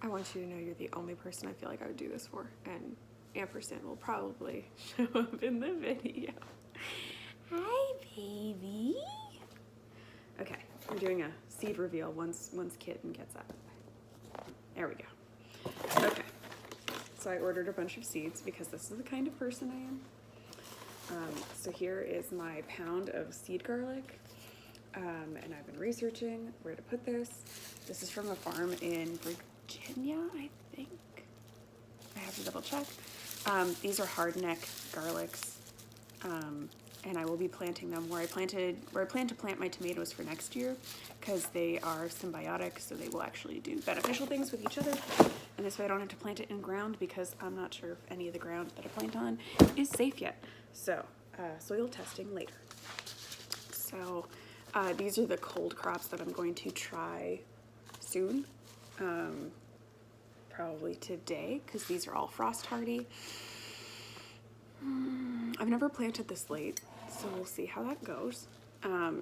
I want you to know you're the only person I feel like I would do this for, and ampersand will probably show up in the video. Hi, baby. Okay, we're doing a seed reveal once Kitten gets up. There we go. Okay, so I ordered a bunch of seeds because this is the kind of person I am. So here is my pound of seed garlic, and I've been researching where to put this. This is from a farm in Virginia, I think. I have to double check. These are hardneck garlics, and I will be planting them where I plan to plant my tomatoes for next year, because they are symbiotic, so they will actually do beneficial things with each other. And this way I don't have to plant it in ground, because I'm not sure if any of the ground that I plant on is safe yet. So soil testing later. So these are the cold crops that I'm going to try soon, probably today, because these are all frost hardy. I've never planted this late, so we'll see how that goes.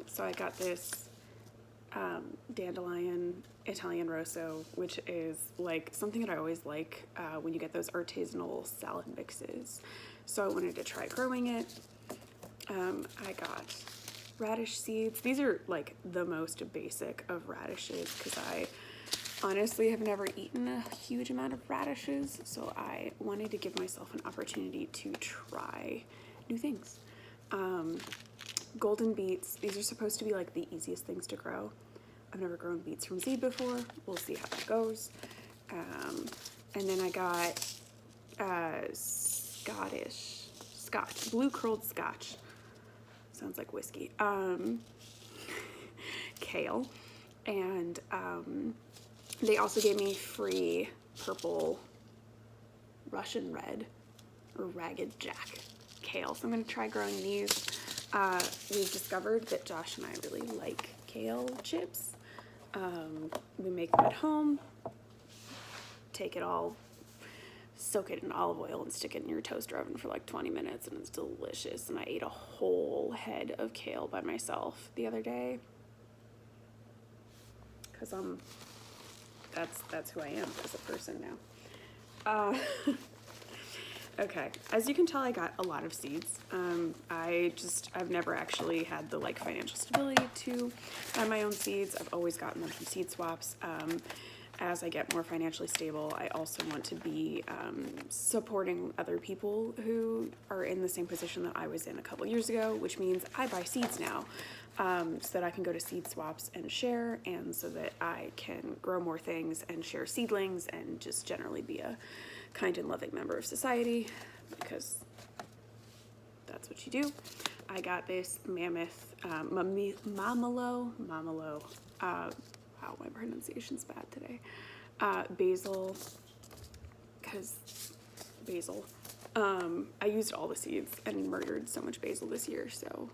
So I got this dandelion Italian rosso, which is like something that I always like when you get those artisanal salad mixes. So I wanted to try growing it. I got radish seeds. These are like the most basic of radishes, because I honestly have never eaten a huge amount of radishes, so I wanted to give myself an opportunity to try new things. Golden beets. These are supposed to be like the easiest things to grow. I've never grown beets from seed before. We'll see how that goes. And then I got Scotch, blue curled Scotch. Sounds like whiskey. Kale. And they also gave me free purple Russian red or Ragged Jack kale. So I'm going to try growing these. We've discovered that Josh and I really like kale chips. We make them at home. Take it all, soak it in olive oil and stick it in your toaster oven for like 20 minutes, and it's delicious. And I ate a whole head of kale by myself the other day, because that's who I am as a person now. Okay, as you can tell, I got a lot of seeds. I've never actually had the like financial stability to buy my own seeds. I've always gotten them from seed swaps. As I get more financially stable, I also want to be supporting other people who are in the same position that I was in a couple years ago, which means I buy seeds now, so that I can go to seed swaps and share, and so that I can grow more things and share seedlings and just generally be a kind and loving member of society, because that's what you do. I got this mammoth mamalo. Wow, my pronunciation's bad today. Basil, because basil. I used all the seeds and murdered so much basil this year, so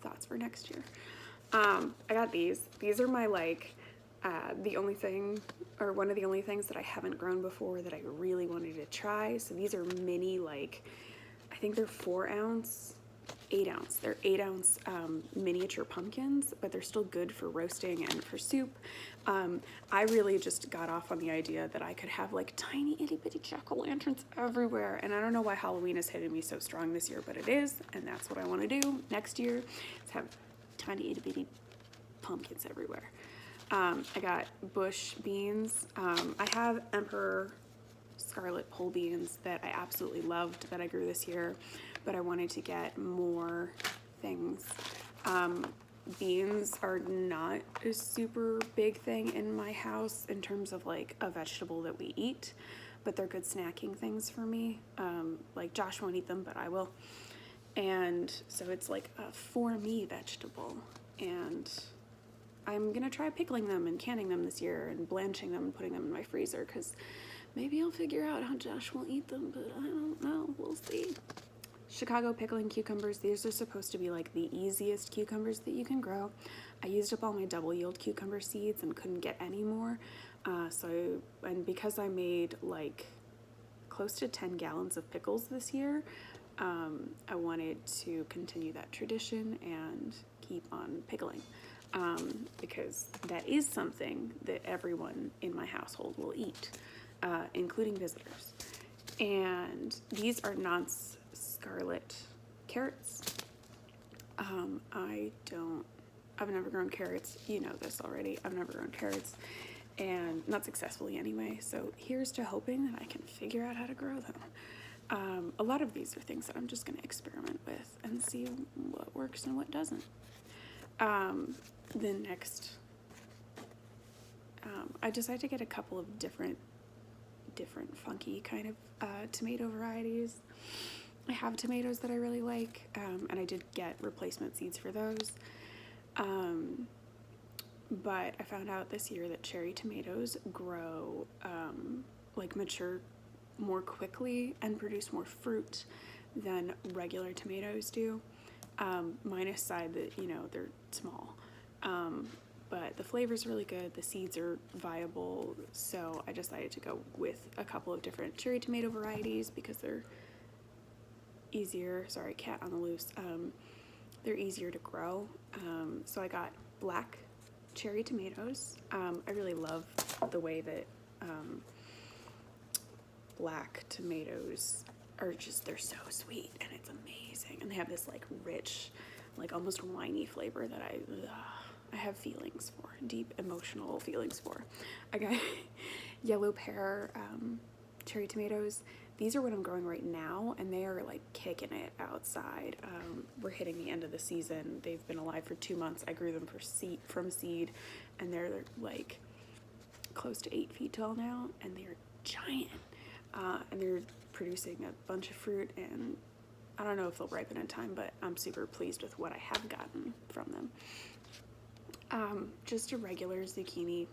thoughts for next year. I got these. These are my like the only thing, or one of the only things that I haven't grown before that I really wanted to try. So these are mini, like, I think they're 4 ounce, 8 ounce. They're 8 ounce miniature pumpkins, but they're still good for roasting and for soup. I really just got off on the idea that I could have like tiny itty bitty jack-o'-lanterns everywhere. And I don't know why Halloween is hitting me so strong this year, but it is. And that's what I want to do next year, is have tiny itty bitty pumpkins everywhere. I got bush beans. I have Emperor Scarlet pole beans that I absolutely loved that I grew this year, but I wanted to get more things. Beans are not a super big thing in my house in terms of like a vegetable that we eat, but they're good snacking things for me. Like Josh won't eat them, but I will. And so it's like a for me vegetable, and I'm gonna try pickling them and canning them this year and blanching them and putting them in my freezer, because maybe I'll figure out how Josh will eat them, but I don't know, we'll see. Chicago pickling cucumbers. These are supposed to be like the easiest cucumbers that you can grow. I used up all my double yield cucumber seeds and couldn't get any more. And because I made like close to 10 gallons of pickles this year, I wanted to continue that tradition and keep on pickling. because that is something that everyone in my household will eat, including visitors. And these are Nance Scarlet carrots. I've never grown carrots. You know this already. I've never grown carrots, and not successfully anyway. So here's to hoping that I can figure out how to grow them. A lot of these are things that I'm just going to experiment with and see what works and what doesn't. Then next, I decided to get a couple of different funky kind of tomato varieties. I have tomatoes that I really like, and I did get replacement seeds for those. But I found out this year that cherry tomatoes grow, like mature more quickly and produce more fruit than regular tomatoes do, minus side that, you know, they're small. But the flavor's really good, the seeds are viable, so I decided to go with a couple of different cherry tomato varieties because they're easier, sorry, cat on the loose, they're easier to grow. So I got black cherry tomatoes. I really love the way that black tomatoes are just, they're so sweet and it's amazing. And they have this like rich, like almost winey flavor that I have feelings for, deep emotional feelings for. I got yellow pear cherry tomatoes. These are what I'm growing right now, and they are like kicking it outside. We're hitting the end of the season. They've been alive for 2 months. I grew them from seed, and they're like close to 8 feet tall now, and they're giant. And they're producing a bunch of fruit, and I don't know if they'll ripen in time, but I'm super pleased with what I have gotten from them. Just a regular zucchini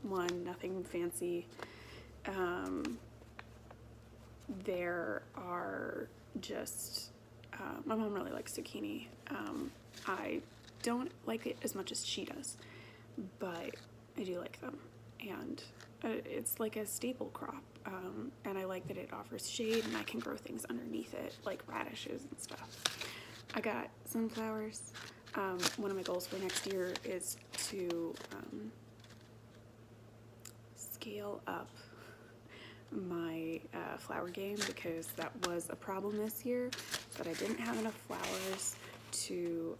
one, nothing fancy. There are just, my mom really likes zucchini. I don't like it as much as she does, but I do like them, and it's like a staple crop, and I like that it offers shade and I can grow things underneath it, like radishes and stuff. I got sunflowers. One of my goals for next year is to scale up my flower game, because that was a problem this year, that I didn't have enough flowers to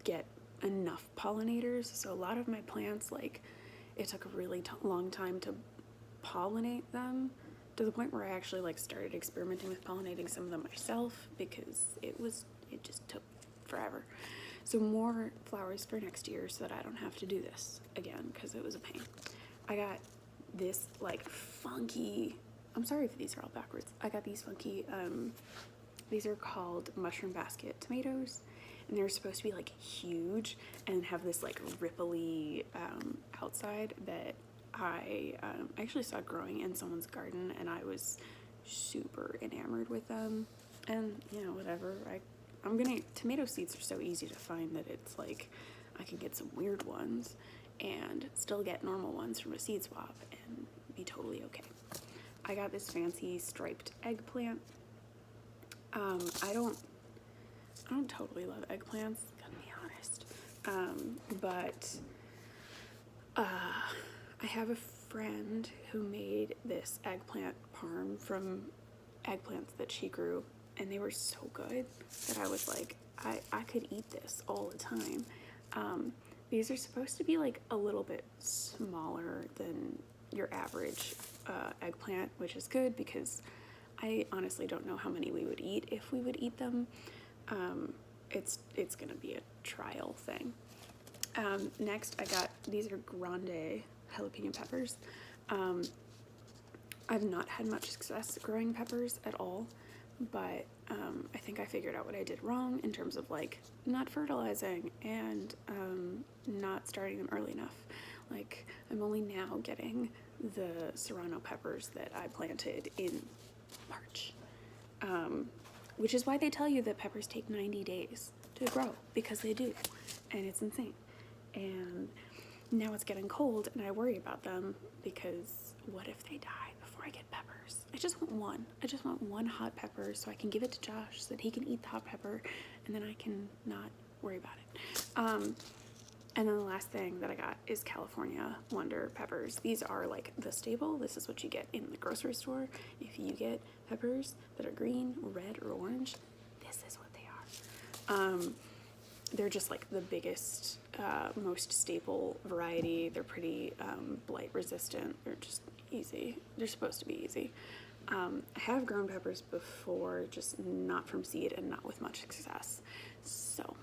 get enough pollinators. So a lot of my plants, like, it took a really long time to pollinate them, to the point where I actually like started experimenting with pollinating some of them myself, because it just took forever. So more flowers for next year so that I don't have to do this again, because it was a pain. I got this like funky, I'm sorry if these are all backwards. I got these funky, these are called mushroom basket tomatoes, and they're supposed to be like huge and have this like ripply outside that I actually saw growing in someone's garden, and I was super enamored with them. And you know, whatever, tomato seeds are so easy to find that it's like I can get some weird ones and still get normal ones from a seed swap and be totally okay. I got this fancy striped eggplant. I don't totally love eggplants, gotta be honest. But I have a friend who made this eggplant parm from eggplants that she grew, and they were so good that I was like, I could eat this all the time. These are supposed to be like a little bit smaller than your average eggplant, which is good because I honestly don't know how many we would eat if we would eat them. It's gonna be a trial thing. Next, I got, these are grande jalapeno peppers. I've not had much success growing peppers at all, but I think I figured out what I did wrong in terms of like not fertilizing and not starting them early enough. Like, I'm only now getting the serrano peppers that I planted in March, which is why they tell you that peppers take 90 days to grow, because they do, and it's insane. And now it's getting cold and I worry about them, because what if they die before I get peppers? I just want one. I just want one hot pepper so I can give it to Josh so that he can eat the hot pepper, and then I can not worry about it. And then the last thing that I got is California Wonder peppers. These are like the staple. This is what you get in the grocery store. If you get peppers that are green, red, or orange, this is what they are. They're just like the biggest, most staple variety. They're pretty blight resistant. They're just easy. They're supposed to be easy. I have grown peppers before, just not from seed and not with much success. So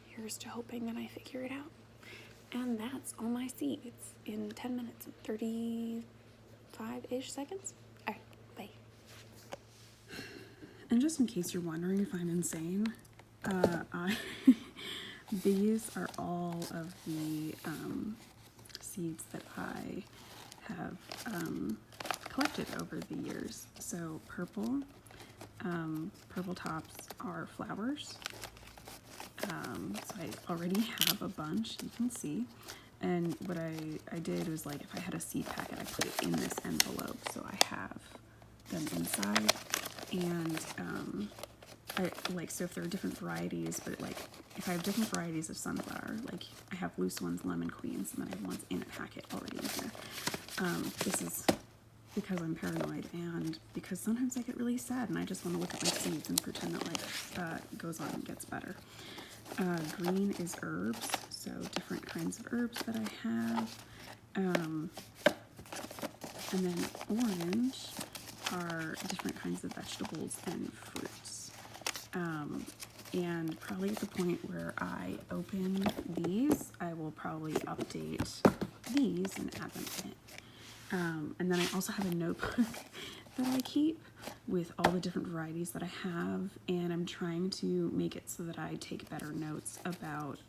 here's to hoping that I figure it out. And that's all my seeds in 10 minutes and 35-ish seconds. All right, bye. And just in case you're wondering if I'm insane, these are all of the seeds that I have collected over the years. So purple tops are flowers. So I already have a bunch, you can see. And what I did was, like, if I had a seed packet, I put it in this envelope, so I have them inside. And so if there are different varieties, but like if I have different varieties of sunflower, like I have loose ones, lemon queens, and then I have ones in a packet already in here. This is because I'm paranoid and because sometimes I get really sad and I just want to look at my seeds and pretend that life goes on and gets better. Green is herbs, so different kinds of herbs that I have. And then orange are different kinds of vegetables and fruits. And probably at the point where I open these, I will probably update these and add them in. And then I also have a notebook that I keep with all the different varieties that I have, and I'm trying to make it so that I take better notes about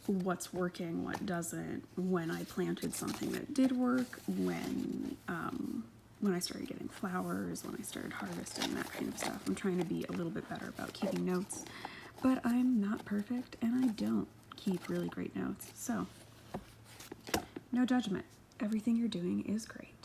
what's working, what doesn't, when I planted something that did work, when I started getting flowers, when I started harvesting, that kind of stuff. I'm trying to be a little bit better about keeping notes, but I'm not perfect and I don't keep really great notes, so no judgment. Everything you're doing is great.